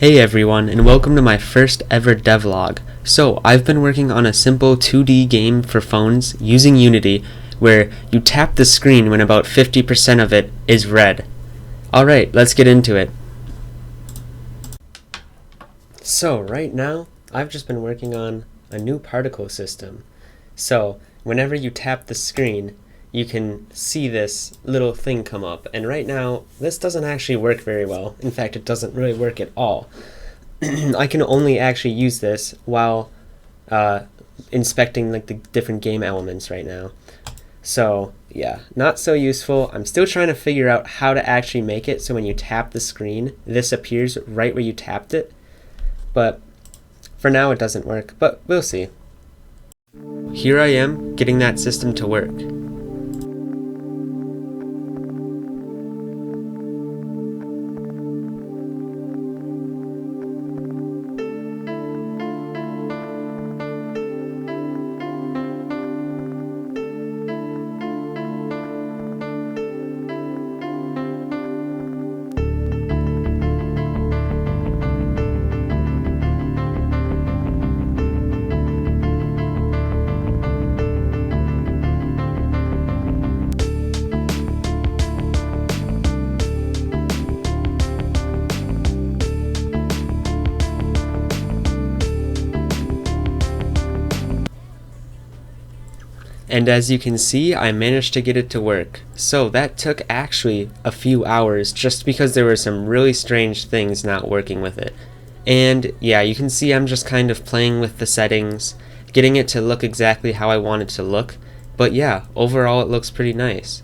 Hey everyone, and welcome to my first ever devlog. So, I've been working on a simple 2D game for phones using Unity, where you tap the screen when about 50% of it is red. Alright, let's get into it. So, right now, I've just been working on a new particle system. So, whenever you tap the screen, you can see this little thing come up, and right now this doesn't actually work very well. In fact, it doesn't really work at all. I can only actually use this while inspecting like the different game elements right now. So yeah, not so useful. I'm still trying to figure out how to actually make it so when you tap the screen this appears right where you tapped it, but for now it doesn't work, but we'll see. Here I am getting that system to work. And as you can see, I managed to get it to work. So that took actually a few hours just because there were some really strange things not working with it. And yeah, you can see I'm just kind of playing with the settings, getting it to look exactly how I want it to look. But yeah, overall it looks pretty nice.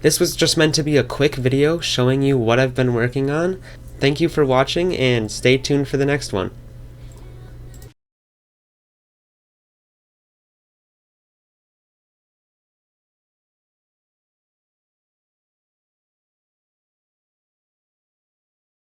This was just meant to be a quick video showing you what I've been working on. Thank you for watching and stay tuned for the next one.